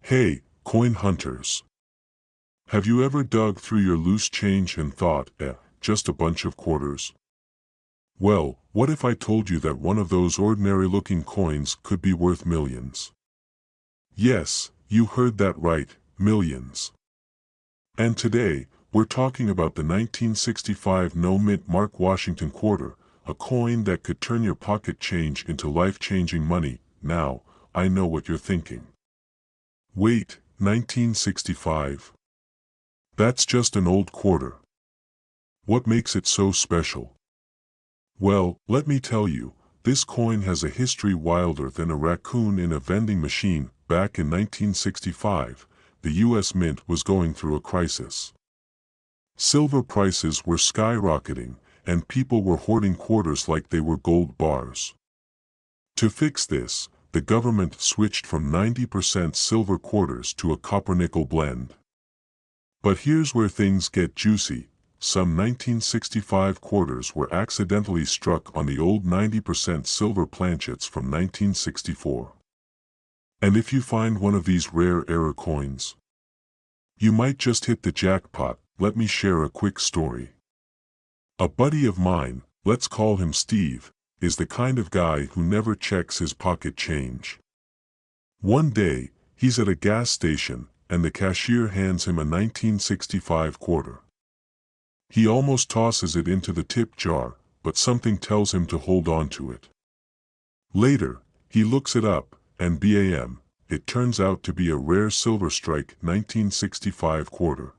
Hey, coin hunters. Have you ever dug through your loose change and thought, just a bunch of quarters? Well, what if I told you that one of those ordinary-looking coins could be worth millions? Yes, you heard that right, millions. And today, we're talking about the 1965 no-mint Mark Washington quarter, a coin that could turn your pocket change into life-changing money. Now, I know what you're thinking. Wait, 1965? That's just an old quarter. What makes it so special? Well, let me tell you, this coin has a history wilder than a raccoon in a vending machine. Back in 1965, the U.S. Mint was going through a crisis. Silver prices were skyrocketing, and people were hoarding quarters like they were gold bars. To fix this, the government switched from 90% silver quarters to a copper-nickel blend. But here's where things get juicy. Some 1965 quarters were accidentally struck on the old 90% silver planchets from 1964. And if you find one of these rare error coins, you might just hit the jackpot. Let me share a quick story. A buddy of mine, let's call him Steve, is the kind of guy who never checks his pocket change. One day, he's at a gas station, and the cashier hands him a 1965 quarter. He almost tosses it into the tip jar, but something tells him to hold on to it. Later, he looks it up, and bam, it turns out to be a rare Silver Strike 1965 quarter.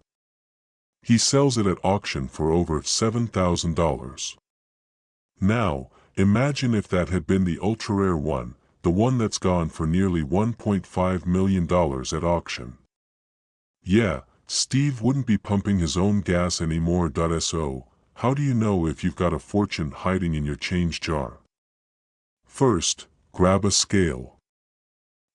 He sells it at auction for over $7,000. Now, imagine if that had been the ultra-rare one, the one that's gone for nearly $1.5 million at auction. Yeah, Steve wouldn't be pumping his own gas anymore. So, how do you know if you've got a fortune hiding in your change jar? First, grab a scale.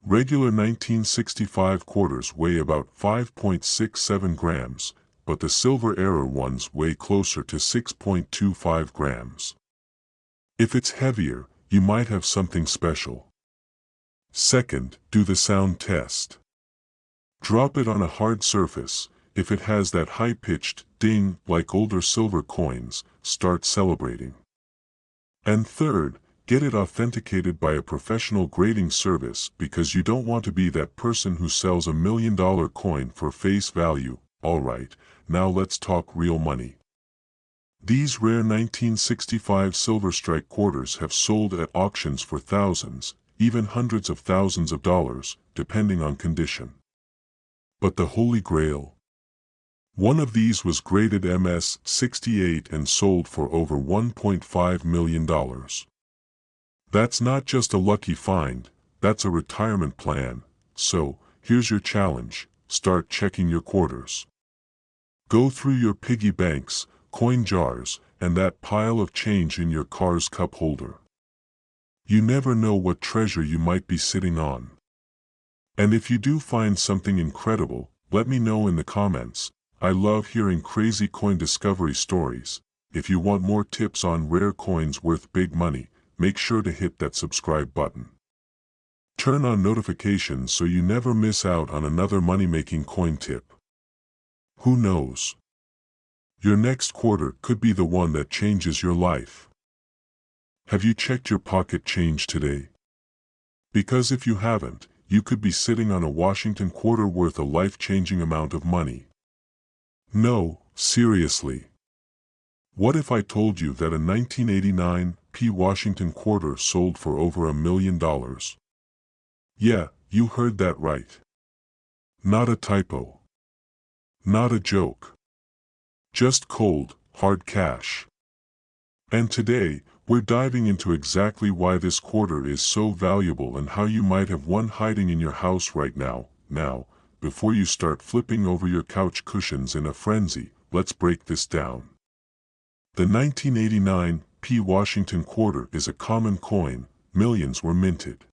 Regular 1965 quarters weigh about 5.67 grams, but the silver error ones weigh closer to 6.25 grams. If it's heavier, you might have something special. Second, do the sound test. Drop it on a hard surface. If it has that high-pitched ding like older silver coins, start celebrating. And third, get it authenticated by a professional grading service, because you don't want to be that person who sells $1 million coin for face value. Alright, now let's talk real money. These rare 1965 Silver Strike quarters have sold at auctions for thousands, even hundreds of thousands of dollars, depending on condition. But the Holy Grail? One of these was graded MS-68 and sold for over $1.5 million. That's not just a lucky find, that's a retirement plan. So, here's your challenge: start checking your quarters. Go through your piggy banks, coin jars, and that pile of change in your car's cup holder. You never know what treasure you might be sitting on. And if you do find something incredible, let me know in the comments. I love hearing crazy coin discovery stories. If you want more tips on rare coins worth big money, make sure to hit that subscribe button. Turn on notifications so you never miss out on another money-making coin tip. Who knows? Your next quarter could be the one that changes your life. Have you checked your pocket change today? Because if you haven't, you could be sitting on a Washington quarter worth a life-changing amount of money. No, seriously. What if I told you that a 1989 Washington quarter sold for over $1 million? Yeah, you heard that right. Not a typo. Not a joke. Just cold, hard cash. And today, we're diving into exactly why this quarter is so valuable and how you might have one hiding in your house right now. Now, before you start flipping over your couch cushions in a frenzy, let's break this down. The 1989 Washington quarter is a common coin. Millions were minted.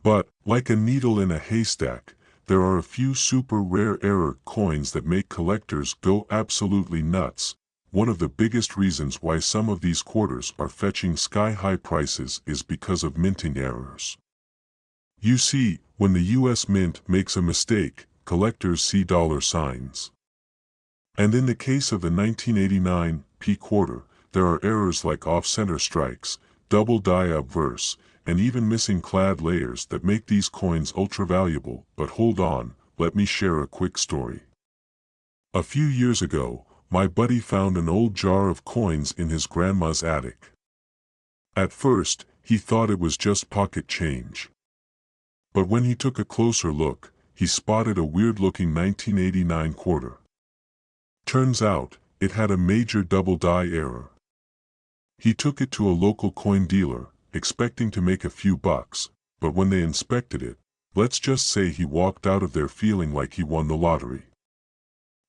But, like a needle in a haystack, there are a few super rare error coins that make collectors go absolutely nuts. One of the biggest reasons why some of these quarters are fetching sky-high prices is because of minting errors. You see, when the US Mint makes a mistake, collectors see dollar signs. And in the case of the 1989 P quarter, there are errors like off-center strikes, double die obverse, and even missing clad layers that make these coins ultra-valuable. But hold on, let me share a quick story. A few years ago, my buddy found an old jar of coins in his grandma's attic. At first, he thought it was just pocket change. But when he took a closer look, he spotted a weird-looking 1989 quarter. Turns out, it had a major double die error. He took it to a local coin dealer, expecting to make a few bucks, but when they inspected it, let's just say he walked out of there feeling like he won the lottery.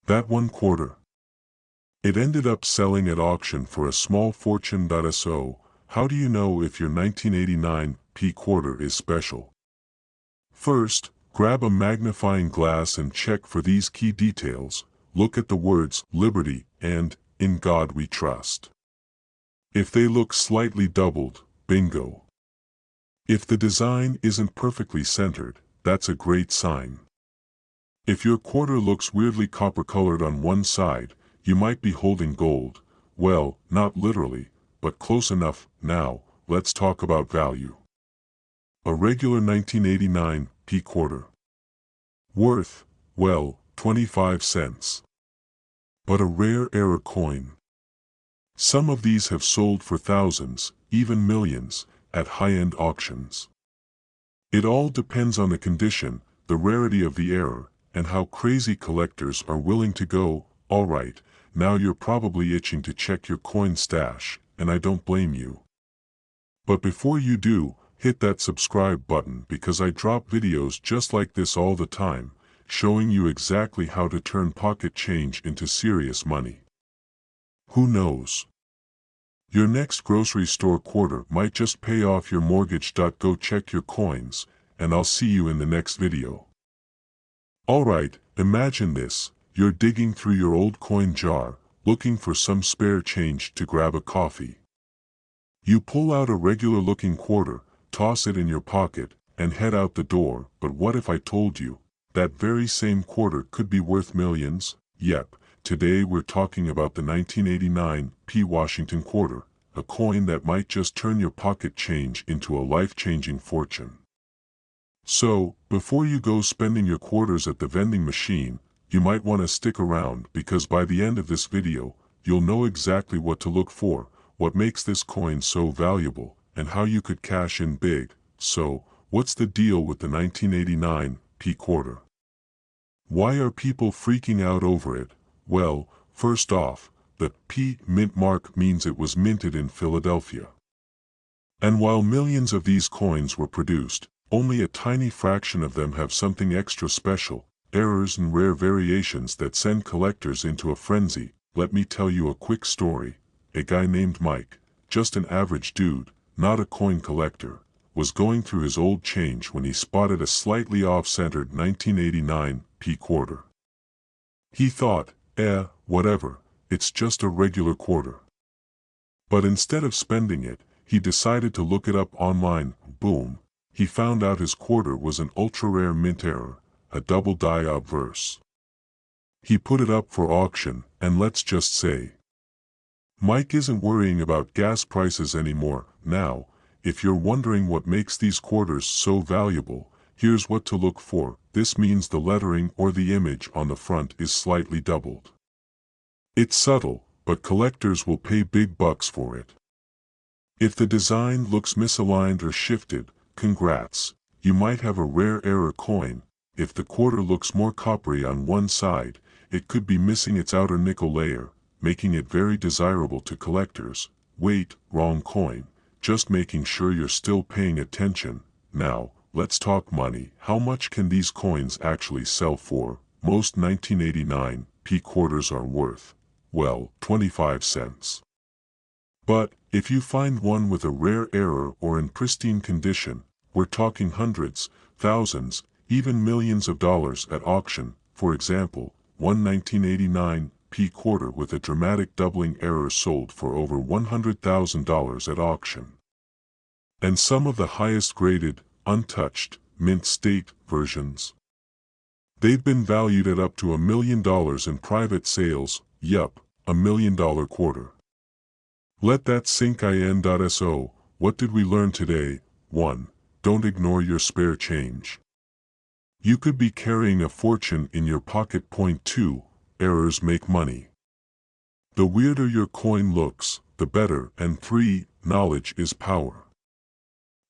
That one quarter. It ended up selling at auction for a small fortune. So, how do you know if your 1989 P quarter is special? First, grab a magnifying glass and check for these key details. Look at the words "Liberty" and "In God We Trust." If they look slightly doubled, bingo. If the design isn't perfectly centered, that's a great sign. If your quarter looks weirdly copper-colored on one side, you might be holding gold. Well, not literally, but close enough. Now, let's talk about value. A regular 1989 P quarter. Worth, well, 25 cents. But a rare error coin. Some of these have sold for thousands, even millions, at high-end auctions. It all depends on the condition, the rarity of the error, and how crazy collectors are willing to go. Alright, now you're probably itching to check your coin stash, and I don't blame you. But before you do, hit that subscribe button because I drop videos just like this all the time, showing you exactly how to turn pocket change into serious money. Who knows? Your next grocery store quarter might just pay off your mortgage. Go check your coins, and I'll see you in the next video. Alright, imagine this, you're digging through your old coin jar, looking for some spare change to grab a coffee. You pull out a regular-looking quarter, toss it in your pocket, and head out the door. But what if I told you that very same quarter could be worth millions? Yep, today we're talking about the 1989 P Washington quarter, a coin that might just turn your pocket change into a life-changing fortune. So, before you go spending your quarters at the vending machine, you might want to stick around because by the end of this video, you'll know exactly what to look for, what makes this coin so valuable, and how you could cash in big. So, what's the deal with the 1989 P quarter? Why are people freaking out over it? Well, first off, the P mint mark means it was minted in Philadelphia. And while millions of these coins were produced, only a tiny fraction of them have something extra special, errors and rare variations that send collectors into a frenzy. Let me tell you a quick story. A guy named Mike, just an average dude, not a coin collector, was going through his old change when he spotted a slightly off-centered 1989 P quarter. He thought, whatever, it's just a regular quarter. But instead of spending it, he decided to look it up online. Boom, he found out his quarter was an ultra-rare mint error, a double die obverse. He put it up for auction, and let's just say, Mike isn't worrying about gas prices anymore. Now, if you're wondering what makes these quarters so valuable, here's what to look for. This means the lettering or the image on the front is slightly doubled. It's subtle, but collectors will pay big bucks for it. If the design looks misaligned or shifted, congrats, you might have a rare error coin. If the quarter looks more coppery on one side, it could be missing its outer nickel layer, making it very desirable to collectors. Wait, wrong coin. Just making sure you're still paying attention. Now, let's talk money. How much can these coins actually sell for? Most 1989 P quarters are worth, well, 25 cents. But, if you find one with a rare error or in pristine condition, we're talking hundreds, thousands, even millions of dollars at auction. For example, one 1989 P quarter with a dramatic doubling error sold for over $100,000 at auction. And some of the highest graded, untouched, mint state versions. They've been valued at up to $1 million in private sales, yup, $1 million quarter. Let that sink in. So, what did we learn today? 1. Don't ignore your spare change. You could be carrying a fortune in your pocket. 2. Errors make money. The weirder your coin looks, the better. And 3. Knowledge is power.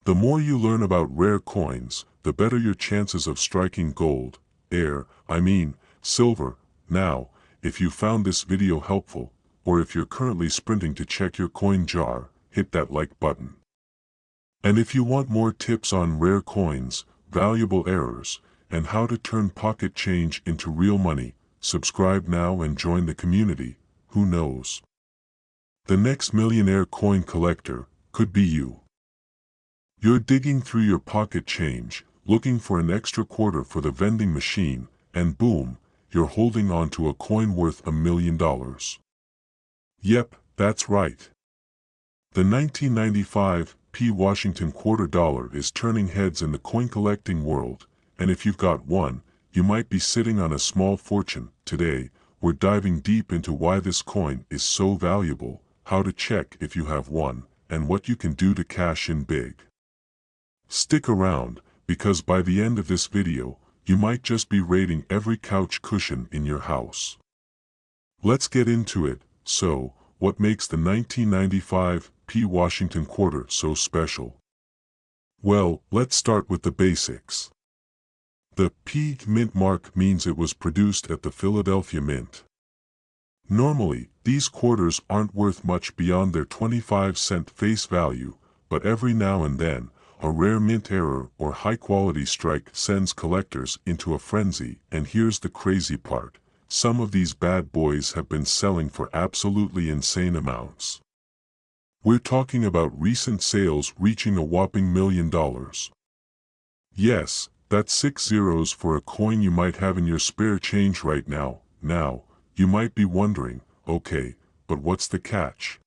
The more you learn about rare coins, the better your chances of striking gold, silver. Now, if you found this video helpful, or if you're currently sprinting to check your coin jar, hit that like button. And if you want more tips on rare coins, valuable errors, and how to turn pocket change into real money, subscribe now and join the community. Who knows? The next millionaire coin collector could be you. You're digging through your pocket change, looking for an extra quarter for the vending machine, and boom, you're holding on to a coin worth $1 million. Yep, that's right. The 1995 Washington quarter dollar is turning heads in the coin collecting world, and if you've got one, you might be sitting on a small fortune. Today, we're diving deep into why this coin is so valuable, how to check if you have one, and what you can do to cash in big. Stick around, because by the end of this video, you might just be rating every couch cushion in your house. Let's get into it. So, what makes the 1995 Washington quarter so special? Well, let's start with the basics. The P Mint mark means it was produced at the Philadelphia Mint. Normally, these quarters aren't worth much beyond their 25-cent face value, but every now and then, a rare mint error or high-quality strike sends collectors into a frenzy. And here's the crazy part. Some of these bad boys have been selling for absolutely insane amounts. We're talking about recent sales reaching a whopping $1 million. Yes, that's 6 zeros for a coin you might have in your spare change right now. Now, you might be wondering, okay, but what's the catch?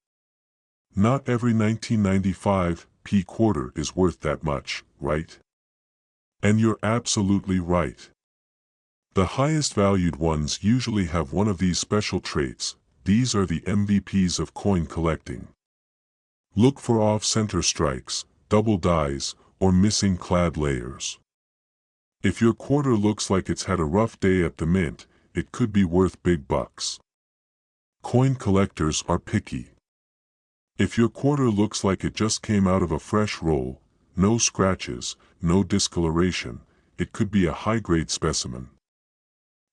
Not every 1995 quarter is worth that much, right? And you're absolutely right. The highest valued ones usually have one of these special traits. These are the MVPs of coin collecting. Look for off-center strikes, double dies, or missing clad layers. If your quarter looks like it's had a rough day at the mint, it could be worth big bucks. Coin collectors are picky. If your quarter looks like it just came out of a fresh roll, no scratches, no discoloration, it could be a high-grade specimen.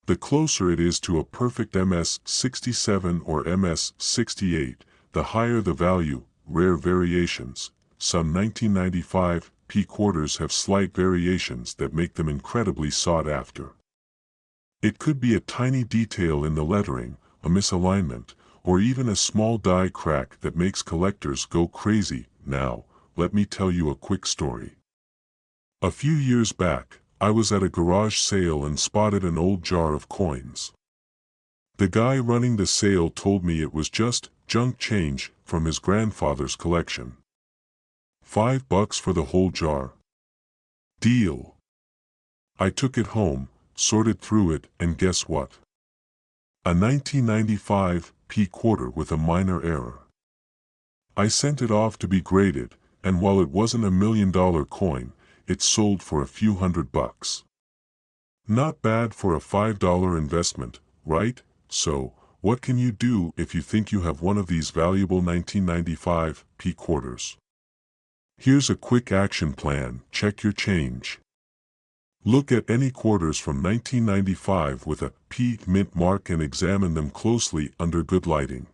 The closer it is to a perfect MS-67 or MS-68, the higher the value. Rare variations. Some 1995 quarters have slight variations that make them incredibly sought after. It could be a tiny detail in the lettering, a misalignment, or even a small die crack that makes collectors go crazy. Now, let me tell you a quick story. A few years back, I was at a garage sale and spotted an old jar of coins. The guy running the sale told me it was just junk change from his grandfather's collection. $5 for the whole jar. Deal. I took it home, sorted through it, and guess what? A 1995 quarter with a minor error. I sent it off to be graded, and while it wasn't $1 million coin, it sold for a few $100. Not bad for a $5 investment, right? So, what can you do if you think you have one of these valuable 1995 quarters? Here's a quick action plan. Check your change. Look at any quarters from 1995 with a mint mark and examine them closely under good lighting.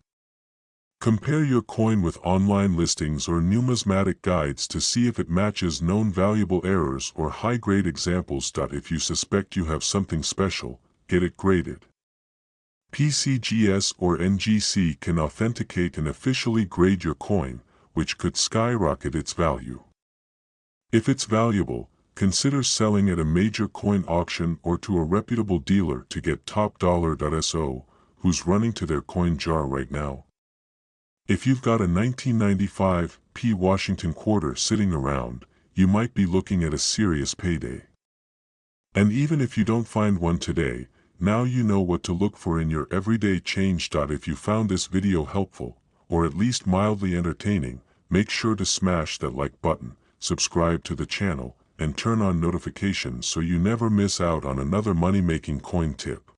Compare your coin with online listings or numismatic guides to see if it matches known valuable errors or high-grade examples. If you suspect you have something special, get it graded. PCGS or NGC can authenticate and officially grade your coin, which could skyrocket its value. If it's valuable, consider selling at a major coin auction or to a reputable dealer to get top dollar. So, who's running to their coin jar right now? If you've got a 1995 Washington quarter sitting around, you might be looking at a serious payday. And even if you don't find one today, now you know what to look for in your everyday change. If you found this video helpful, or at least mildly entertaining, make sure to smash that like button, subscribe to the channel, and turn on notifications so you never miss out on another money-making coin tip.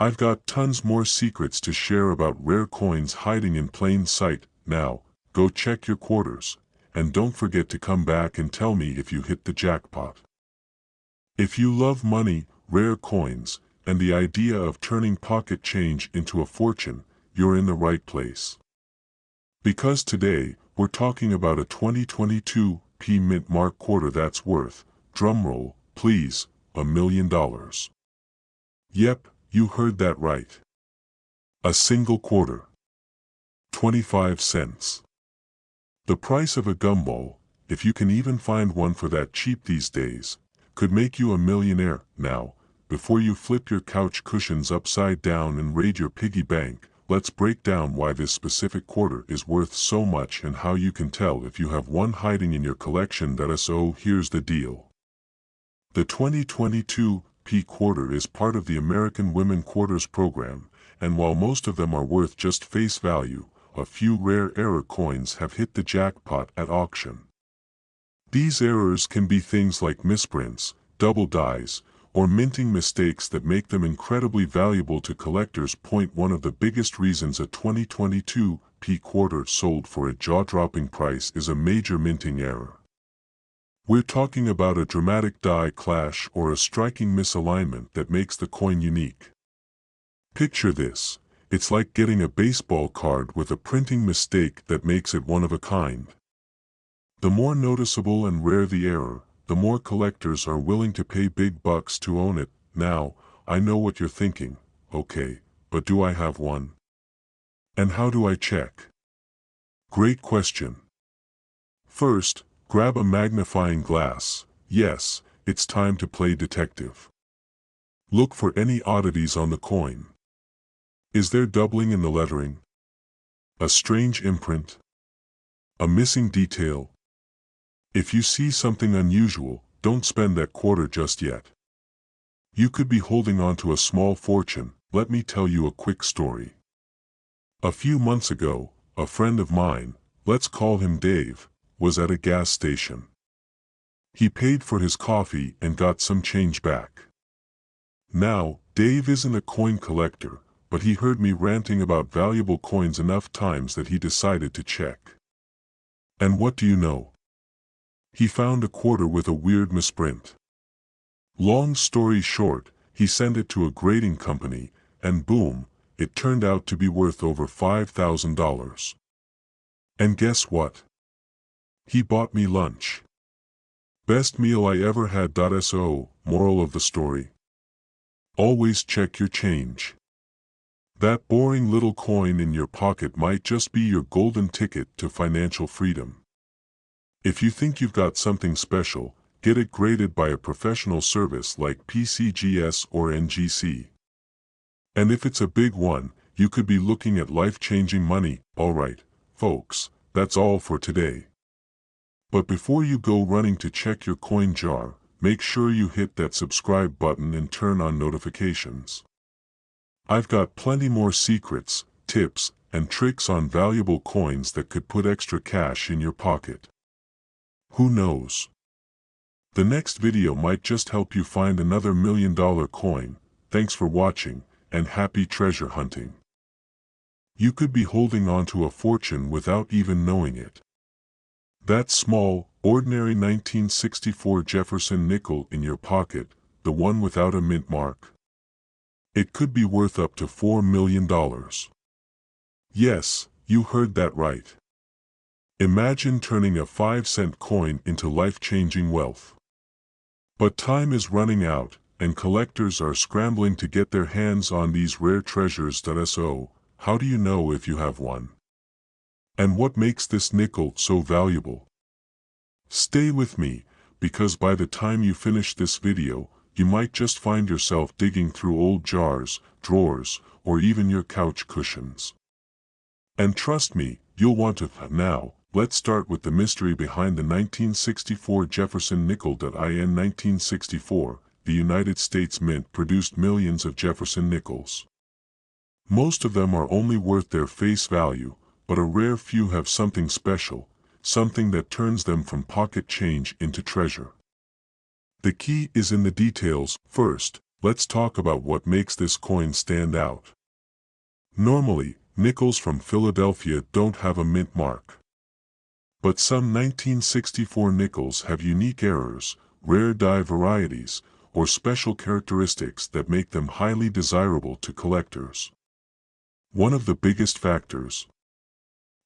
I've got tons more secrets to share about rare coins hiding in plain sight. Now, go check your quarters, and don't forget to come back and tell me if you hit the jackpot. If you love money, rare coins, and the idea of turning pocket change into a fortune, you're in the right place. Because today, we're talking about a 2022 Mint Mark quarter that's worth, drumroll, please, $1 million. Yep, you heard that right. A single quarter. 25 cents. The price of a gumball, if you can even find one for that cheap these days, could make you a millionaire. Now, before you flip your couch cushions upside down and raid your piggy bank, let's break down why this specific quarter is worth so much and how you can tell if you have one hiding in your collection. So here's the deal. The 2022 quarter is part of the American Women Quarters program, and while most of them are worth just face value, a few rare error coins have hit the jackpot at auction. These errors can be things like misprints, double dies, or minting mistakes that make them incredibly valuable to collectors. One of the biggest reasons a 2022 quarter sold for a jaw-dropping price is a major minting error. We're talking about a dramatic die clash or a striking misalignment that makes the coin unique. Picture this. It's like getting a baseball card with a printing mistake that makes it one of a kind. The more noticeable and rare the error, the more collectors are willing to pay big bucks to own it. Now, I know what you're thinking. Okay, but do I have one? And how do I check? Great question. First, grab a magnifying glass. Yes, it's time to play detective. Look for any oddities on the coin. Is there doubling in the lettering? A strange imprint? A missing detail? If you see something unusual, don't spend that quarter just yet. You could be holding on to a small fortune. Let me tell you a quick story. A few months ago, a friend of mine, let's call him Dave, was at a gas station. He paid for his coffee and got some change back. Now, Dave isn't a coin collector, but he heard me ranting about valuable coins enough times that he decided to check. And what do you know? He found a quarter with a weird misprint. Long story short, he sent it to a grading company, and boom, it turned out to be worth over $5,000. And guess what? He bought me lunch. Best meal I ever had. So, moral of the story. Always check your change. That boring little coin in your pocket might just be your golden ticket to financial freedom. If you think you've got something special, get it graded by a professional service like PCGS or NGC. And if it's a big one, you could be looking at life-changing money. Alright, folks, that's all for today. But before you go running to check your coin jar, make sure you hit that subscribe button and turn on notifications. I've got plenty more secrets, tips, and tricks on valuable coins that could put extra cash in your pocket. Who knows? The next video might just help you find another $1 million coin. Thanks for watching, and happy treasure hunting. You could be holding on to a fortune without even knowing it. That small, ordinary 1964 Jefferson nickel in your pocket, the one without a mint mark. It could be worth up to $4 million. Yes, you heard that right. Imagine turning a 5-cent coin into life-changing wealth. But time is running out, and collectors are scrambling to get their hands on these rare treasures. So, how do you know if you have one? And what makes this nickel so valuable? Stay with me, because by the time you finish this video, you might just find yourself digging through old jars, drawers, or even your couch cushions. And trust me, you'll want to. Now, let's start with the mystery behind the 1964 Jefferson nickel. In 1964, the United States Mint produced millions of Jefferson nickels. Most of them are only worth their face value, but a rare few have something special, something that turns them from pocket change into treasure. The key is in the details. First, let's talk about what makes this coin stand out. Normally, nickels from Philadelphia don't have a mint mark. But some 1964 nickels have unique errors, rare die varieties, or special characteristics that make them highly desirable to collectors. One of the biggest factors: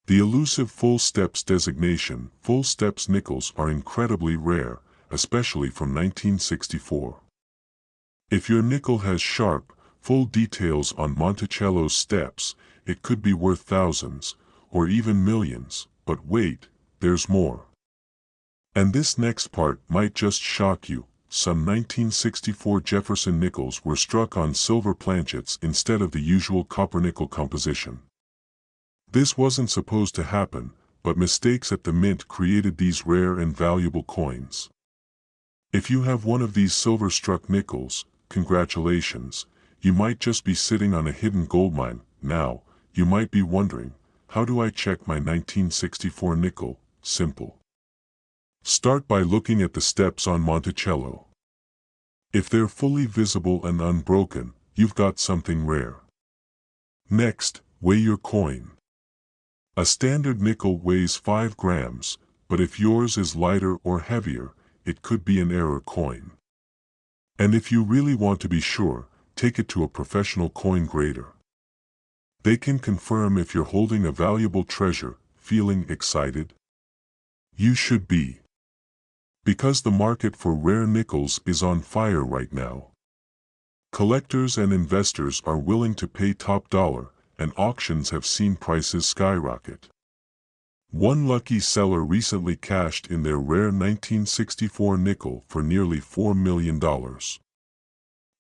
the elusive full steps designation. Full steps nickels are incredibly rare, especially from 1964. If your nickel has sharp, full details on Monticello's steps, it could be worth thousands, or even millions. But wait, there's more. And this next part might just shock you. Some 1964 Jefferson nickels were struck on silver planchets instead of the usual copper-nickel composition. This wasn't supposed to happen, but mistakes at the mint created these rare and valuable coins. If you have one of these silver-struck nickels, congratulations, you might just be sitting on a hidden goldmine. Now, you might be wondering, how do I check my 1964 nickel? Simple. Start by looking at the steps on Monticello. If they're fully visible and unbroken, you've got something rare. Next, weigh your coin. A standard nickel weighs 5 grams, but if yours is lighter or heavier, it could be an error coin. And if you really want to be sure, take it to a professional coin grader. They can confirm if you're holding a valuable treasure. Feeling excited? You should be. Because the market for rare nickels is on fire right now. Collectors and investors are willing to pay top dollar, and auctions have seen prices skyrocket. One lucky seller recently cashed in their rare 1964 nickel for nearly $4 million.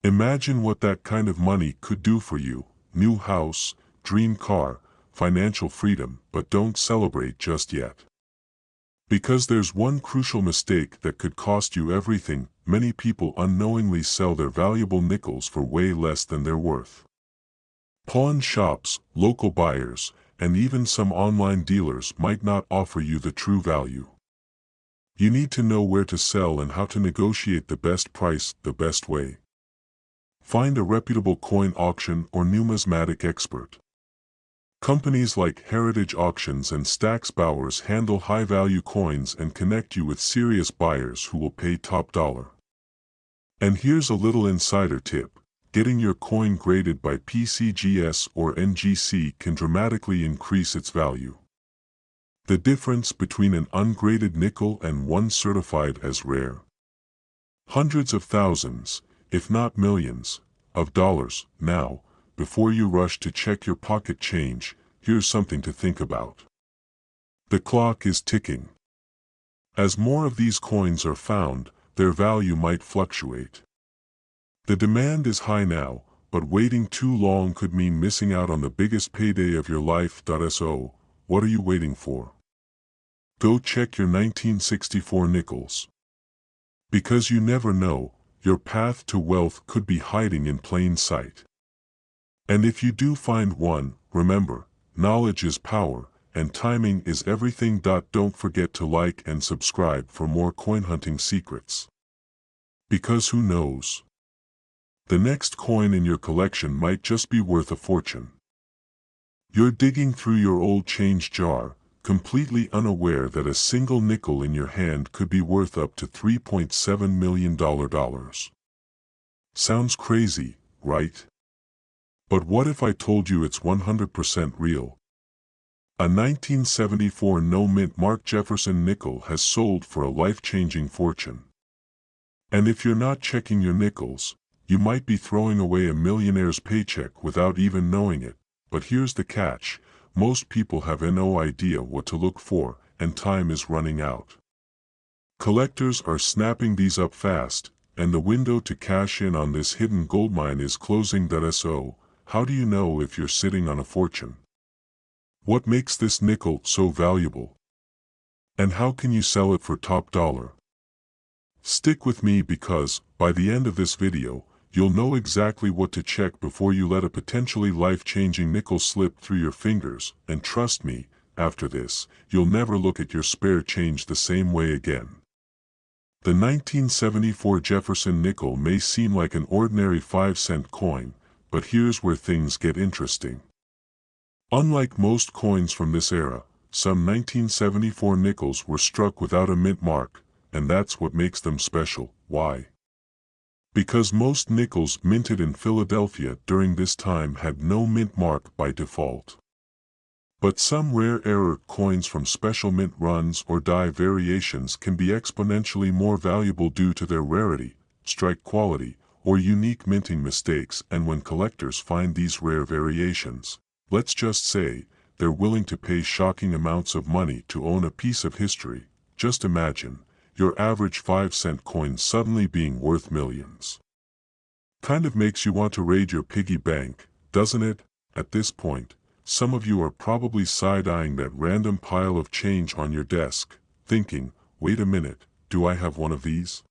Imagine what that kind of money could do for you: new house, dream car, financial freedom. But don't celebrate just yet. Because there's one crucial mistake that could cost you everything. Many people unknowingly sell their valuable nickels for way less than they're worth. Pawn shops, local buyers, and even some online dealers might not offer you the true value. You need to know where to sell and how to negotiate the best price the best way. Find a reputable coin auction or numismatic expert. Companies like Heritage Auctions and Stack's Bowers handle high-value coins and connect you with serious buyers who will pay top dollar. And here's a little insider tip: getting your coin graded by PCGS or NGC can dramatically increase its value. The difference between an ungraded nickel and one certified as rare. Hundreds of thousands, if not millions, of dollars. Now, before you rush to check your pocket change, here's something to think about. The clock is ticking. As more of these coins are found, their value might fluctuate. The demand is high now, but waiting too long could mean missing out on the biggest payday of your life. So, what are you waiting for? Go check your 1964 nickels. Because you never know, your path to wealth could be hiding in plain sight. And if you do find one, remember, knowledge is power, and timing is everything. Don't forget to like and subscribe for more coin hunting secrets. Because who knows? The next coin in your collection might just be worth a fortune. You're digging through your old change jar, completely unaware that a single nickel in your hand could be worth up to $3.7 million. Sounds crazy, right? But what if I told you it's 100% real? A 1974 no-mint mark Jefferson nickel has sold for a life-changing fortune. And if you're not checking your nickels, you might be throwing away a millionaire's paycheck without even knowing it. But here's the catch: most people have no idea what to look for, and time is running out. Collectors are snapping these up fast, and the window to cash in on this hidden goldmine is closing. So, how do you know if you're sitting on a fortune? What makes this nickel so valuable? And how can you sell it for top dollar? Stick with me because, by the end of this video, you'll know exactly what to check before you let a potentially life-changing nickel slip through your fingers, and trust me, after this, you'll never look at your spare change the same way again. The 1974 Jefferson nickel may seem like an ordinary 5-cent coin, but here's where things get interesting. Unlike most coins from this era, some 1974 nickels were struck without a mint mark, and that's what makes them special. Why? Because most nickels minted in Philadelphia during this time had no mint mark by default. But some rare error coins from special mint runs or die variations can be exponentially more valuable due to their rarity, strike quality, or unique minting mistakes, and when collectors find these rare variations, let's just say, they're willing to pay shocking amounts of money to own a piece of history. Just imagine your average 5-cent coin suddenly being worth millions. Kind of makes you want to raid your piggy bank, doesn't it? At this point, some of you are probably side-eyeing that random pile of change on your desk, thinking, wait a minute, do I have one of these?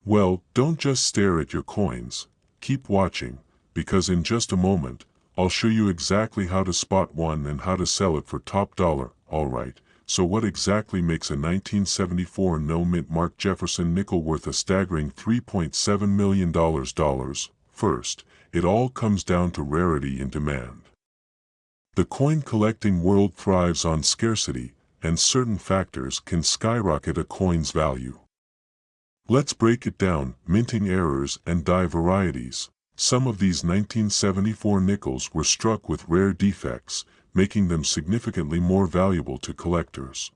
Well, don't just stare at your coins, keep watching, because in just a moment, I'll show you exactly how to spot one and how to sell it for top dollar. Alright, so what exactly makes a 1974 no-mint mark Jefferson nickel worth a staggering $3.7 million? First, it all comes down to rarity and demand. The coin collecting world thrives on scarcity, and certain factors can skyrocket a coin's value. Let's break it down: minting errors and die varieties. Some of these 1974 nickels were struck with rare defects, making them significantly more valuable to collectors.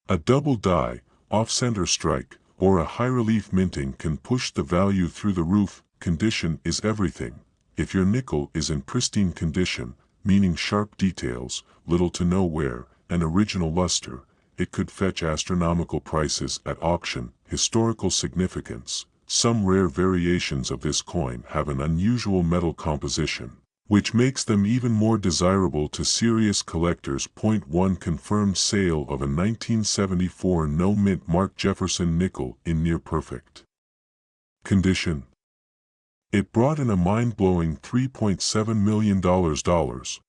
A double die, off-center strike, or a high-relief minting can push the value through the roof. Condition is everything. If your nickel is in pristine condition, meaning sharp details, little to no wear, and original luster, it could fetch astronomical prices at auction. Historical significance: some rare variations of this coin have an unusual metal composition, which makes them even more desirable to serious collectors. Point 1. Confirmed sale of a 1974 no-mint mark Jefferson nickel in near-perfect condition. It brought in a mind-blowing $3.7 million.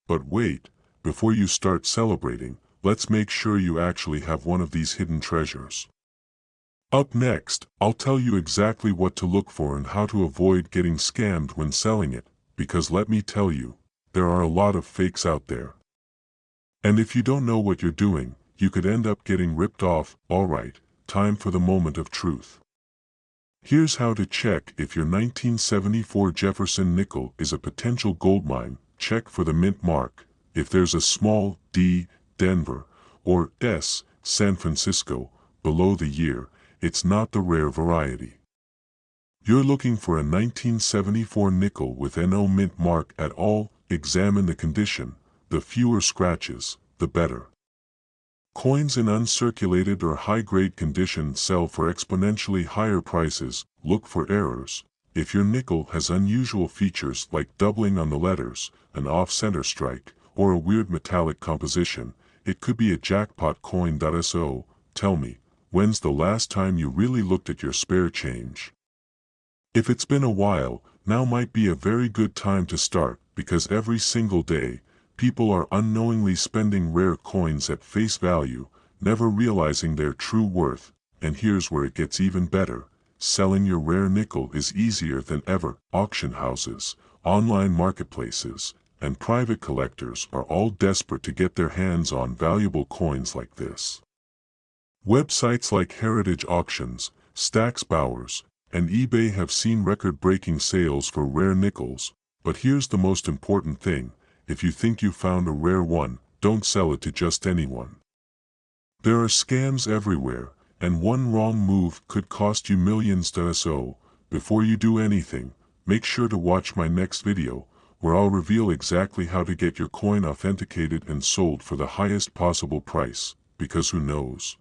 But wait, before you start celebrating, let's make sure you actually have one of these hidden treasures. Up next, I'll tell you exactly what to look for and how to avoid getting scammed when selling it, because let me tell you, there are a lot of fakes out there. And if you don't know what you're doing, you could end up getting ripped off. Alright, time for the moment of truth. Here's how to check if your 1974 Jefferson nickel is a potential goldmine. Check for the mint mark. If there's a small D, Denver, or S, San Francisco, below the year, it's not the rare variety. You're looking for a 1974 nickel with no mint mark at all. Examine the condition. The fewer scratches, the better. Coins in uncirculated or high-grade condition sell for exponentially higher prices. Look for errors. If your nickel has unusual features like doubling on the letters, an off-center strike, or a weird metallic composition, it could be a jackpot coin. So, tell me, when's the last time you really looked at your spare change? If it's been a while, now might be a very good time to start, because every single day, people are unknowingly spending rare coins at face value, never realizing their true worth. And here's where it gets even better: selling your rare nickel is easier than ever. Auction houses, online marketplaces, and private collectors are all desperate to get their hands on valuable coins like this. Websites like Heritage Auctions, Stax Bowers, and eBay have seen record-breaking sales for rare nickels. But here's the most important thing: if you think you found a rare one, don't sell it to just anyone. There are scams everywhere, and one wrong move could cost you millions. So, before you do anything, make sure to watch my next video, where I'll reveal exactly how to get your coin authenticated and sold for the highest possible price, because who knows?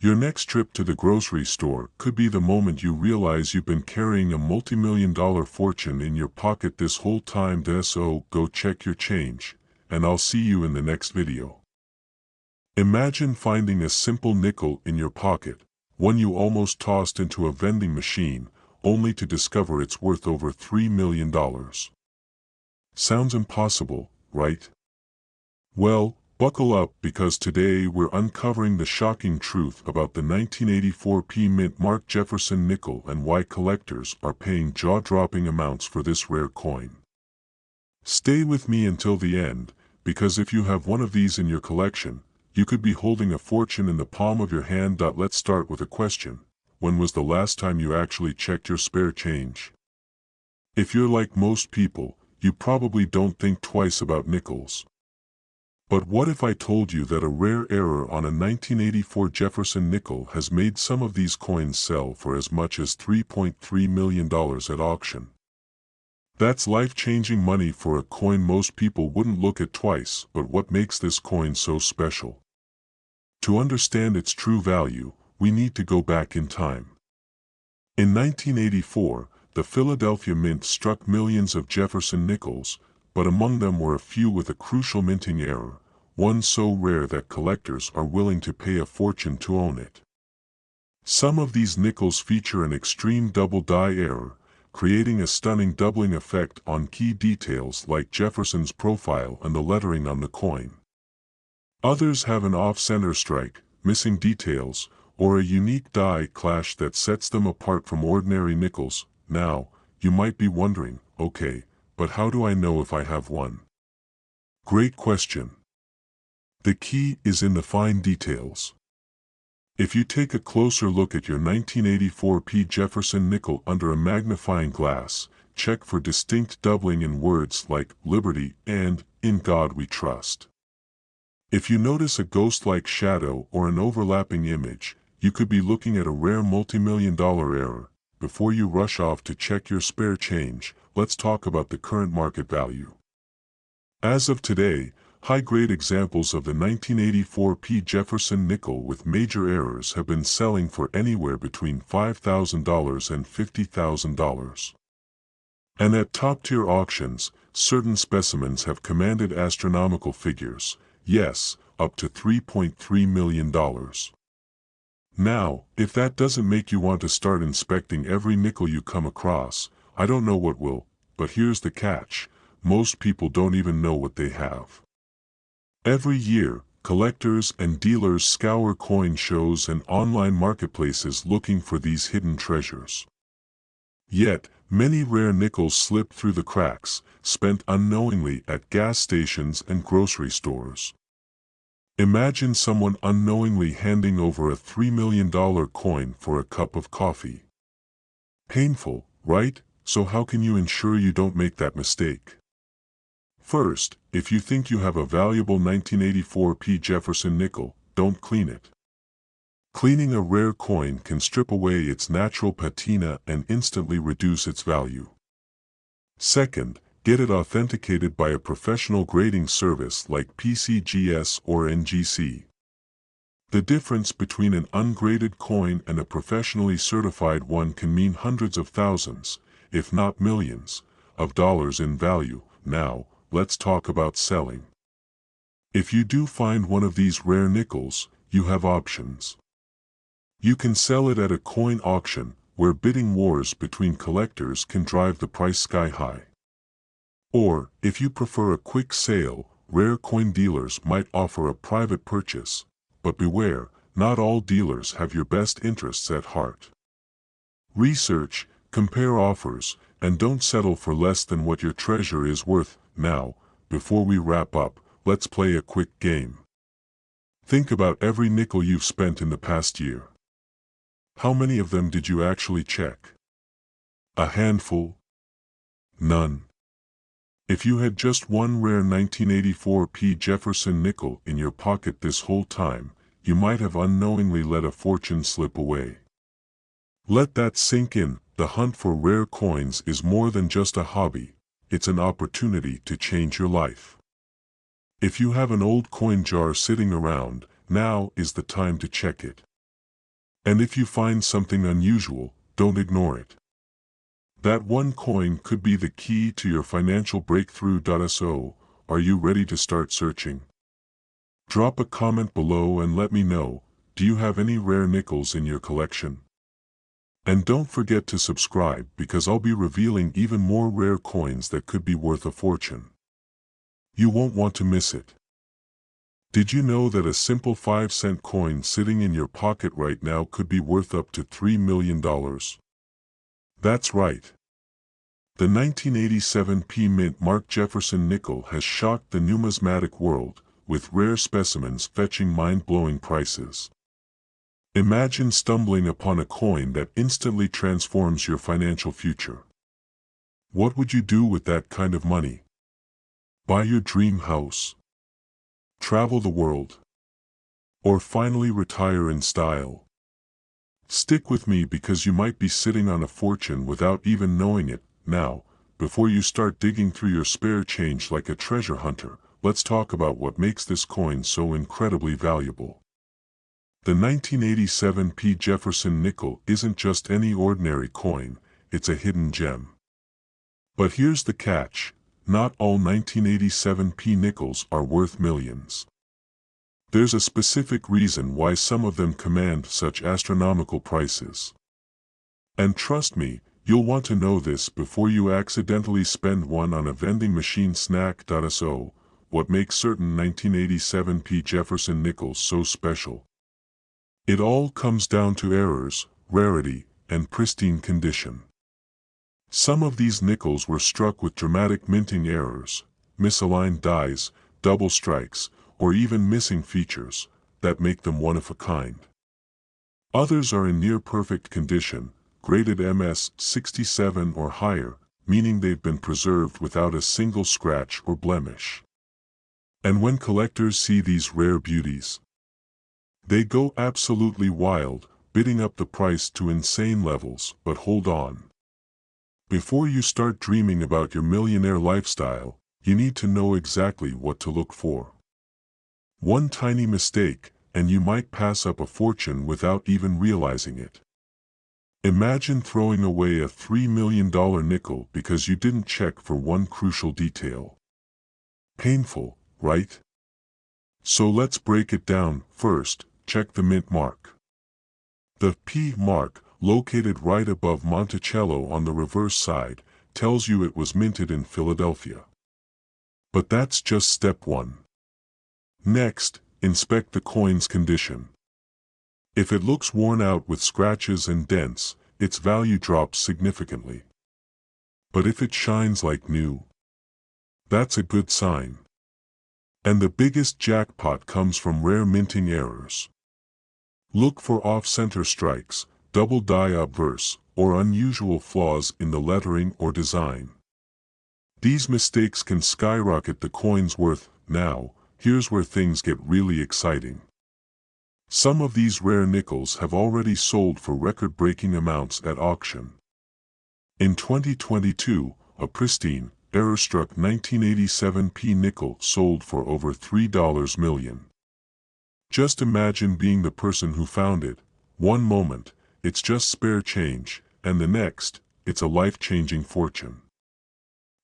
Your next trip to the grocery store could be the moment you realize you've been carrying a multi-million-dollar fortune in your pocket this whole time. So go check your change, and I'll see you in the next video. Imagine finding a simple nickel in your pocket, one you almost tossed into a vending machine, only to discover it's worth over $3 million. Sounds impossible, right? Well, buckle up because today we're uncovering the shocking truth about the 1984 Mint Mark Jefferson nickel and why collectors are paying jaw-dropping amounts for this rare coin. Stay with me until the end, because if you have one of these in your collection, you could be holding a fortune in the palm of your hand. Let's start with a question. When was the last time you actually checked your spare change? If you're like most people, you probably don't think twice about nickels. But what if I told you that a rare error on a 1984 Jefferson nickel has made some of these coins sell for as much as $3.3 million at auction? That's life-changing money for a coin most people wouldn't look at twice. But what makes this coin so special? To understand its true value, we need to go back in time. In 1984, the Philadelphia Mint struck millions of Jefferson nickels, but among them were a few with a crucial minting error, one so rare that collectors are willing to pay a fortune to own it. Some of these nickels feature an extreme double die error, creating a stunning doubling effect on key details like Jefferson's profile and the lettering on the coin. Others have an off-center strike, missing details, or a unique die clash that sets them apart from ordinary nickels. Now, you might be wondering, okay, but how do I know if I have one? Great question. The key is in the fine details. If you take a closer look at your 1984 Jefferson nickel under a magnifying glass, check for distinct doubling in words like liberty and in God we trust. If you notice a ghost-like shadow or an overlapping image, you could be looking at a rare multi-million-dollar error. Before you rush off to check your spare change, let's talk about the current market value. As of today, high-grade examples of the 1984 Jefferson nickel with major errors have been selling for anywhere between $5,000 and $50,000. And at top-tier auctions, certain specimens have commanded astronomical figures, yes, up to $3.3 million. Now, if that doesn't make you want to start inspecting every nickel you come across, I don't know what will. But here's the catch: most people don't even know what they have. Every year, collectors and dealers scour coin shows and online marketplaces looking for these hidden treasures. Yet, many rare nickels slip through the cracks, spent unknowingly at gas stations and grocery stores. Imagine someone unknowingly handing over a $3 million coin for a cup of coffee. Painful, right? So how can you ensure you don't make that mistake? First, if you think you have a valuable 1984 Jefferson nickel, don't clean it. Cleaning a rare coin can strip away its natural patina and instantly reduce its value. Second, get it authenticated by a professional grading service like PCGS or NGC. The difference between an ungraded coin and a professionally certified one can mean hundreds of thousands, if not millions, of dollars in value. Now, let's talk about selling. If you do find one of these rare nickels, you have options. You can sell it at a coin auction, where bidding wars between collectors can drive the price sky high. Or, if you prefer a quick sale, rare coin dealers might offer a private purchase. But beware, not all dealers have your best interests at heart. Research, compare offers, and don't settle for less than what your treasure is worth. Now, before we wrap up, let's play a quick game. Think about every nickel you've spent in the past year. How many of them did you actually check? A handful? None. If you had just one rare 1984 Jefferson nickel in your pocket this whole time, you might have unknowingly let a fortune slip away. Let that sink in. The hunt for rare coins is more than just a hobby, it's an opportunity to change your life. If you have an old coin jar sitting around, now is the time to check it. And if you find something unusual, don't ignore it. That one coin could be the key to your financial breakthrough. So, are you ready to start searching? Drop a comment below and let me know, do you have any rare nickels in your collection? And don't forget to subscribe because I'll be revealing even more rare coins that could be worth a fortune. You won't want to miss it. Did you know that a simple 5-cent coin sitting in your pocket right now could be worth up to $3 million? That's right. The 1987 P-Mint marked Jefferson nickel has shocked the numismatic world, with rare specimens fetching mind-blowing prices. Imagine stumbling upon a coin that instantly transforms your financial future. What would you do with that kind of money? Buy your dream house? Travel the world? Or finally retire in style? Stick with me because you might be sitting on a fortune without even knowing it. Now, before you start digging through your spare change like a treasure hunter, let's talk about what makes this coin so incredibly valuable. The 1987 P. Jefferson nickel isn't just any ordinary coin, it's a hidden gem. But here's the catch, not all 1987 P nickels are worth millions. There's a specific reason why some of them command such astronomical prices. And trust me, you'll want to know this before you accidentally spend one on a vending machine snack. So, what makes certain 1987 P. Jefferson nickels so special? It all comes down to errors, rarity, and pristine condition. Some of these nickels were struck with dramatic minting errors, misaligned dies, double strikes, or even missing features, that make them one of a kind. Others are in near-perfect condition, graded MS 67 or higher, meaning they've been preserved without a single scratch or blemish. And when collectors see these rare beauties, they go absolutely wild, bidding up the price to insane levels. But hold on. Before you start dreaming about your millionaire lifestyle, you need to know exactly what to look for. One tiny mistake, and you might pass up a fortune without even realizing it. Imagine throwing away a $3 million nickel because you didn't check for one crucial detail. Painful, right? So let's break it down. First, check the mint mark. The P mark, located right above Monticello on the reverse side, tells you it was minted in Philadelphia. But that's just step one. Next, inspect the coin's condition. If it looks worn out with scratches and dents, its value drops significantly. But if it shines like new, that's a good sign. And the biggest jackpot comes from rare minting errors. Look for off-center strikes, double die obverse, or unusual flaws in the lettering or design. These mistakes can skyrocket the coin's worth. Now, here's where things get really exciting. Some of these rare nickels have already sold for record-breaking amounts at auction. In 2022, a pristine, error-struck 1987 P nickel sold for over $3 million. Just imagine being the person who found it. One moment, it's just spare change, and the next, it's a life-changing fortune.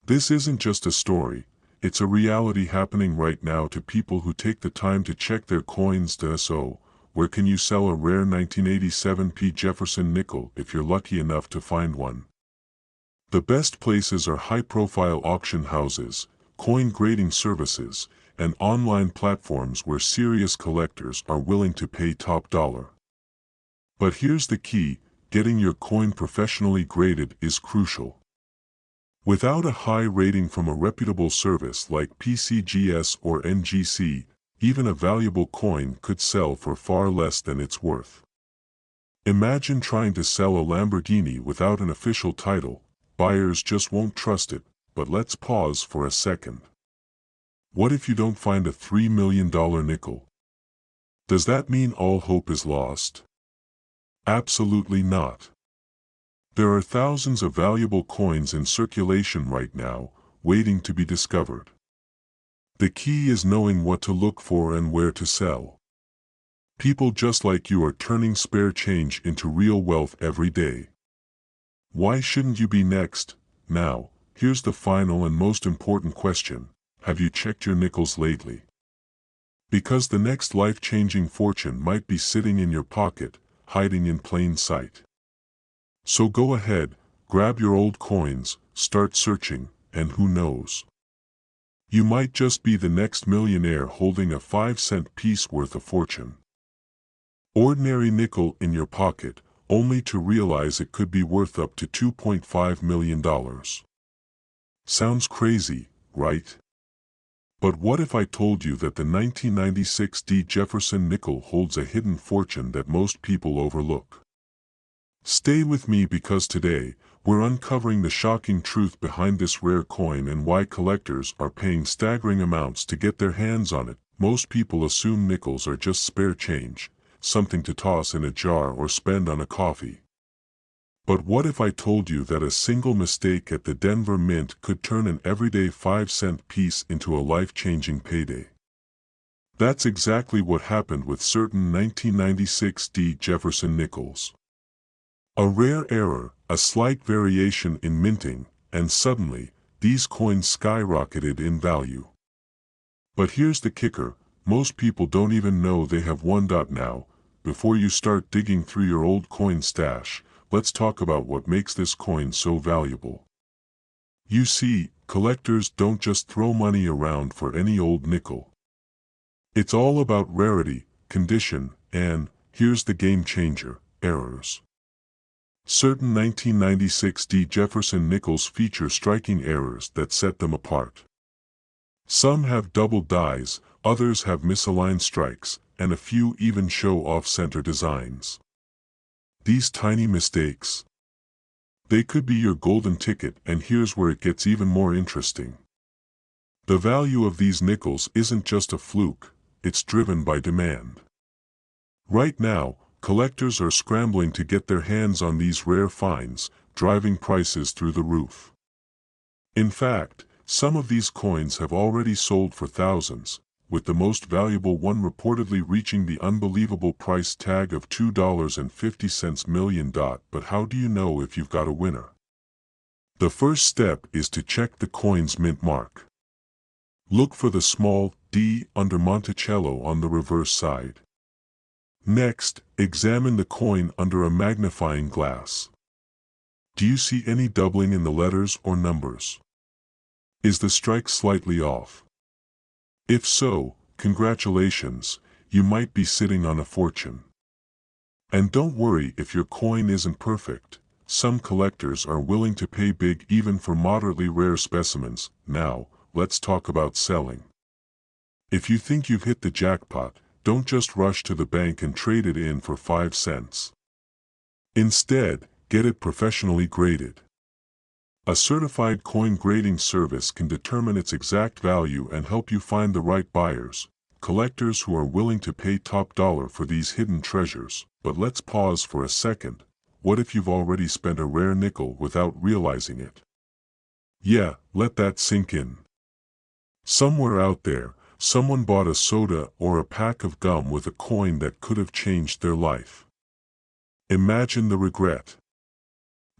This isn't just a story, it's a reality happening right now to people who take the time to check their coins. So, where can you sell a rare 1987 P Jefferson nickel if you're lucky enough to find one? The best places are high-profile auction houses, coin grading services, and online platforms where serious collectors are willing to pay top dollar. But here's the key, getting your coin professionally graded is crucial. Without a high rating from a reputable service like PCGS or NGC, even a valuable coin could sell for far less than it's worth. Imagine trying to sell a Lamborghini without an official title. Buyers just won't trust it. But let's pause for a second. What if you don't find a $3 million nickel? Does that mean all hope is lost? Absolutely not. There are thousands of valuable coins in circulation right now, waiting to be discovered. The key is knowing what to look for and where to sell. People just like you are turning spare change into real wealth every day. Why shouldn't you be next? Now, here's the final and most important question. Have you checked your nickels lately? Because the next life-changing fortune might be sitting in your pocket, hiding in plain sight. So go ahead, grab your old coins, start searching, and who knows? You might just be the next millionaire holding a 5-cent piece worth of fortune. Ordinary nickel in your pocket, only to realize it could be worth up to $2.5 million. Sounds crazy, right? But what if I told you that the 1996 Jefferson nickel holds a hidden fortune that most people overlook? Stay with me because today, we're uncovering the shocking truth behind this rare coin and why collectors are paying staggering amounts to get their hands on it. Most people assume nickels are just spare change, something to toss in a jar or spend on a coffee. But what if I told you that a single mistake at the Denver Mint could turn an everyday 5-cent piece into a life-changing payday? That's exactly what happened with certain 1996 Jefferson nickels. A rare error, a slight variation in minting, and suddenly, these coins skyrocketed in value. But here's the kicker, most people don't even know they have one. Now, before you start digging through your old coin stash, let's talk about what makes this coin so valuable. You see, collectors don't just throw money around for any old nickel. It's all about rarity, condition, and, here's the game changer, errors. Certain 1996 Jefferson nickels feature striking errors that set them apart. Some have double dies, others have misaligned strikes, and a few even show off-center designs. These tiny mistakes, they could be your golden ticket, and here's where it gets even more interesting. The value of these nickels isn't just a fluke, it's driven by demand. Right now, collectors are scrambling to get their hands on these rare finds, driving prices through the roof. In fact, some of these coins have already sold for thousands, with the most valuable one reportedly reaching the unbelievable price tag of $2.50 million. But how do you know if you've got a winner? The first step is to check the coin's mint mark. Look for the small D under Monticello on the reverse side. Next, examine the coin under a magnifying glass. Do you see any doubling in the letters or numbers? Is the strike slightly off? If so, congratulations, you might be sitting on a fortune. And don't worry if your coin isn't perfect, some collectors are willing to pay big even for moderately rare specimens. Now, let's talk about selling. If you think you've hit the jackpot, don't just rush to the bank and trade it in for 5 cents. Instead, get it professionally graded. A certified coin grading service can determine its exact value and help you find the right buyers, collectors who are willing to pay top dollar for these hidden treasures. But let's pause for a second. What if you've already spent a rare nickel without realizing it? Yeah, let that sink in. Somewhere out there, someone bought a soda or a pack of gum with a coin that could have changed their life. Imagine the regret.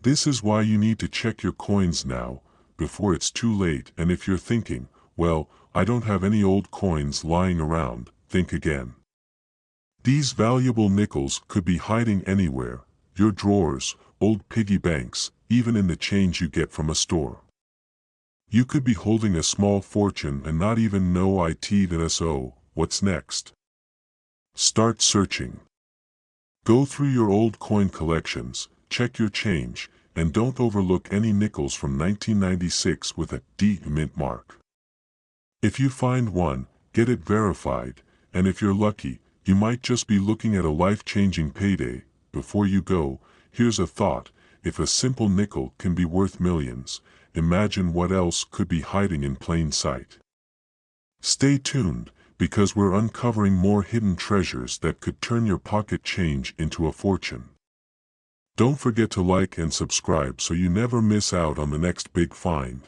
This is why you need to check your coins now, before it's too late. And if you're thinking, well, I don't have any old coins lying around, think again. These valuable nickels could be hiding anywhere, your drawers, old piggy banks, even in the change you get from a store. You could be holding a small fortune and not even know it. So, what's next? Start searching. Go through your old coin collections, check your change, and don't overlook any nickels from 1996 with a D mint mark. If you find one, get it verified, and if you're lucky, you might just be looking at a life-changing payday. Before you go, here's a thought: if a simple nickel can be worth millions, imagine what else could be hiding in plain sight. Stay tuned, because we're uncovering more hidden treasures that could turn your pocket change into a fortune. Don't forget to like and subscribe so you never miss out on the next big find.